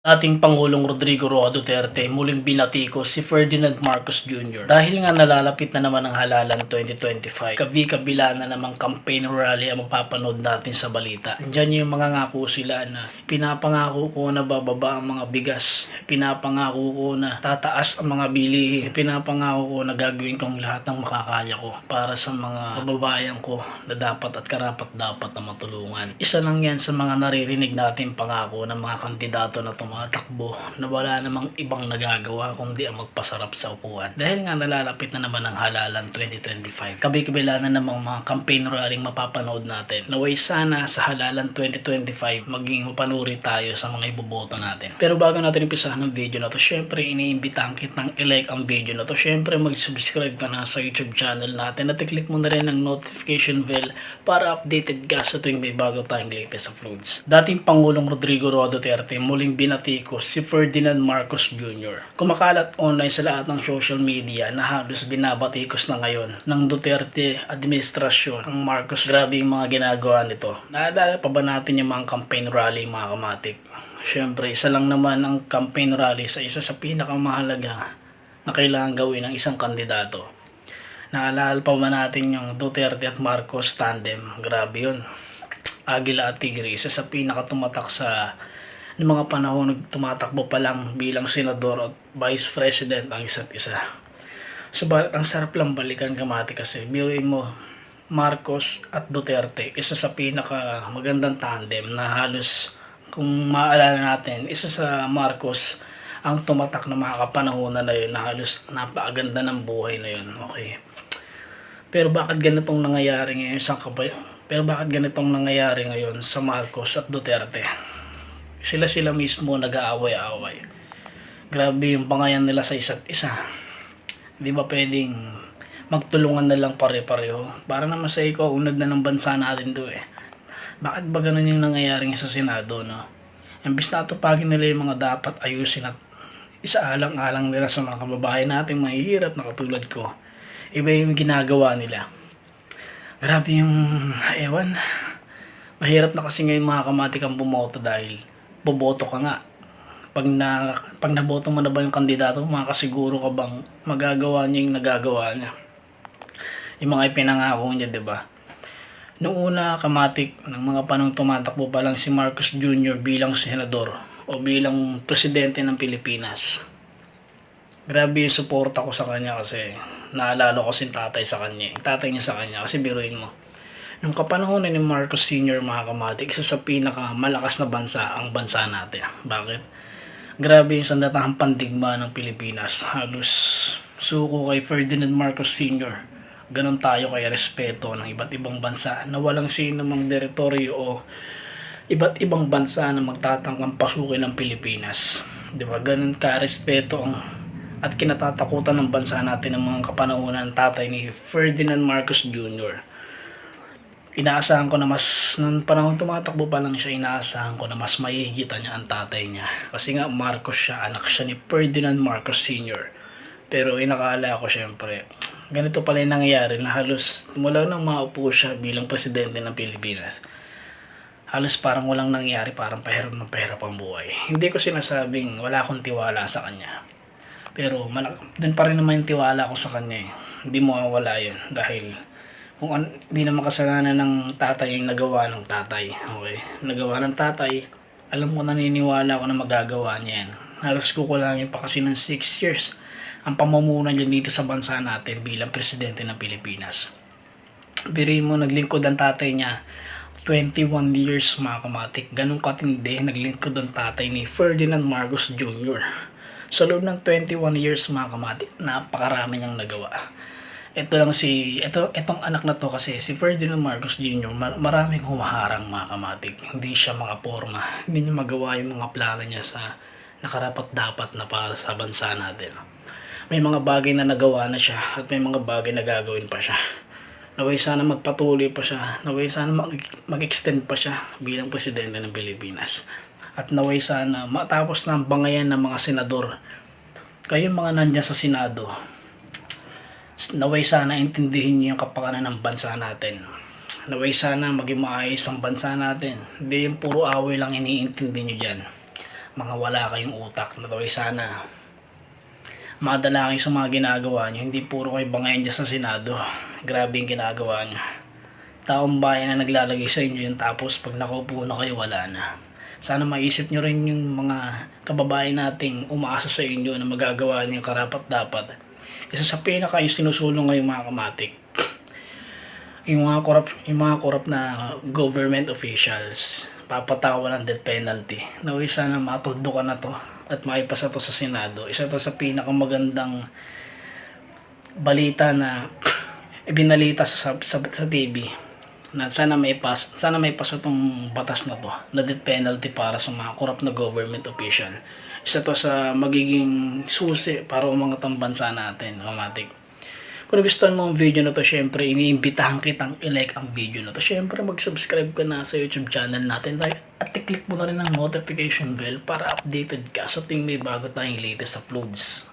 Ating Pangulong Rodrigo Roa Duterte muling binatikos si Ferdinand Marcos Jr. Dahil nga nalalapit na naman ang halalan 2025, kabi-kabila na namang campaign rally ang mapapanood natin sa balita. Diyan yung mga ngako sila na pinapangako ko na bababa ang mga bigas, pinapangako ko na tataas ang mga bilihin, pinapangako ko na gagawin kong lahat ng makakaya ko para sa mga kababayan ko na dapat at karapat dapat na matulungan. Isa lang yan sa mga naririnig natin pangako ng mga kandidato na tumatakbo na wala namang ibang nagagawa kundi ang magpasarap sa upuan. Dahil nga nalalapit na naman ang halalan 2025. Kabi-kabila na namang mga campaign rallying mapapanood natin. Naway sana sa halalan 2025 maging mapanuri tayo sa mga iboboto natin. Pero bago natin umpisahan ng video na to, syempre iniimbitahan kitang i-like ang video na to. Syempre mag-subscribe ka na sa YouTube channel natin at i-click mo na rin ang notification bell para updated ka sa tuwing may bago tayong latest uploads. Dating Pangulong Rodrigo Roa Duterte muling binatikos si Ferdinand Marcos Jr. Kumakalat online sa lahat ng social media na halos binabatikos na ngayon ng Duterte administrasyon ang Marcos. Grabe yung mga ginagawa nito. Naalala pa ba natin yung mga campaign rally, mga kamatik? Siyempre, isa lang naman ang campaign rally sa isa sa pinakamahalaga na kailangan gawin ng isang kandidato. Naalala pa ba natin yung Duterte at Marcos tandem? Grabe yun. Agila at Tigre, isa sa pinakatumatak sa ng mga panahon tumatakbo pa lang bilang senador at vice president ang isa't isa. Subalit ang sarap lang balikan, kamati, kasi biruin mo Marcos at Duterte, isa sa pinaka magandang tandem na halos kung maalala natin, isa sa Marcos ang tumatak na mga kapanahonan na yun na halos napakaganda ng buhay na yun. Okay. Pero bakit ganitong nangyayari ngayon sa Marcos at Duterte? Sila mismo nag-aaway-aaway. Grabe yung pangayan nila sa isa't isa. Di ba pwedeng magtulungan na lang pare-pareho? Para naman sa ikaw, unad na ng bansa natin to eh. Bakit ba ganun yung nangyayari sa Senado, no? Imbis na tupagin nila yung mga dapat ayusin at isaalang-alang nila sa mga kababayan natin mahihirap na katulad ko, iba yung ginagawa nila. Grabe yung ewan. Mahirap na kasi ngayon, mga kamatik, ang bumoto dahil boboto ka nga. Pag naboto mo na ba yung kandidato, makasiguro ka bang magagawa niya yung nagagawa niya? Yung mga ipinangako niya, diba? Noong una, kamatik, ng mga panong tumatakbo pa lang si Marcos Jr. bilang senador o bilang presidente ng Pilipinas. Grabe yung suporta ko sa kanya kasi naalala ko si tatay niya sa kanya, kasi biruin mo. Nung kapanahon ni Marcos Sr., mga kamatik, isa sa pinakamalakas na bansa ang bansa natin. Bakit? Grabe yung sandatahang pandigma ng Pilipinas. Halos suko kay Ferdinand Marcos Sr. Ganon tayo kay respeto ng iba't ibang bansa na walang sinumang teritoryo o iba't ibang bansa na magtatangkang pasukin ng Pilipinas. Diba? Ganon ka respeto at kinatatakutan ng bansa natin ng mga kapanahonan ng tatay ni Ferdinand Marcos Jr. Inaasahan ko na nung panahon tumatakbo pa lang siya, inaasahan ko na mas mahihigitan niya ang tatay niya. Kasi nga Marcos siya, anak siya ni Ferdinand Marcos Sr. Pero inakala ko syempre, ganito pala yung nangyayari na halos mula nang maupo siya bilang presidente ng Pilipinas. Halos parang walang nangyari, parang pahirap ng pahirap ang buhay. Hindi ko sinasabing wala akong tiwala sa kanya. Pero dun pa rin naman yung tiwala ko sa kanya eh. Hindi mo mawala yun dahil kung hindi naman kasalanan ng tatay yung nagawa ng tatay. Okay? Nagawa ng tatay, alam ko, naniniwala ko na magagawa niya yan. Halos kukulangin pa kasi ng 6 years ang pamumuno niya dito sa bansa natin bilang presidente ng Pilipinas. Biruin mo, naglingkod ang tatay niya 21 years, mga kamatik. Ganun katindi naglingkod ang tatay ni Ferdinand Marcos Jr. Sa loob ng 21 years, mga kamatik, napakarami niyang nagawa. Itong anak na to kasi, si Ferdinand Marcos Jr., maraming humaharang, mga kamatik. Hindi siya makaporma. Hindi niya magawa yung mga plano niya sa nakarapat-dapat na para sa bansa natin. May mga bagay na nagawa na siya at may mga bagay na gagawin pa siya. Naway sana magpatuloy pa siya. Naway sana mag-extend pa siya bilang presidente ng Pilipinas. At naway sana matapos na ang bangayan ng mga senador. Kayong mga nandiyan sa Senado, naway sana intindihin niyo yung kapakanan ng bansa natin. Naway sana maging maayos ang bansa natin. Hindi yung puro away lang iniintindi nyo dyan. mga wala kayong utak na daw sana madala kayo sa mga ginagawa nyo, hindi puro kayo bangayan dyan sa Senado. Grabe yung ginagawa nyo. Taong bayan na naglalagay sa inyo yun, tapos pag nakaupo na kayo, wala na. Sana maisip nyo rin yung mga kababayan nating umaasa sa inyo na magagawa nyo yung karapat-dapat. Isa sa pinaka yung sinusulong ngayong mga kamatik, yung mga korap na government officials, papatawa ng death penalty. Naway sana matuldukan na to at maipasa to sa Senado. Isa to sa pinakamagandang balita na ibinalita sa TV, na sana may pasa tong batas na to na death penalty para sa mga korap na government official. Isa to sa magiging susi para umangat ang bansa natin, kamatik. Kung gusto mo ang video na to, syempre iniimbitahan kitang i-like ang video na to. Syempre mag-subscribe ka na sa YouTube channel natin at i-click mo na rin ang notification bell para updated ka sa tuwing may bago tayong latest uploads.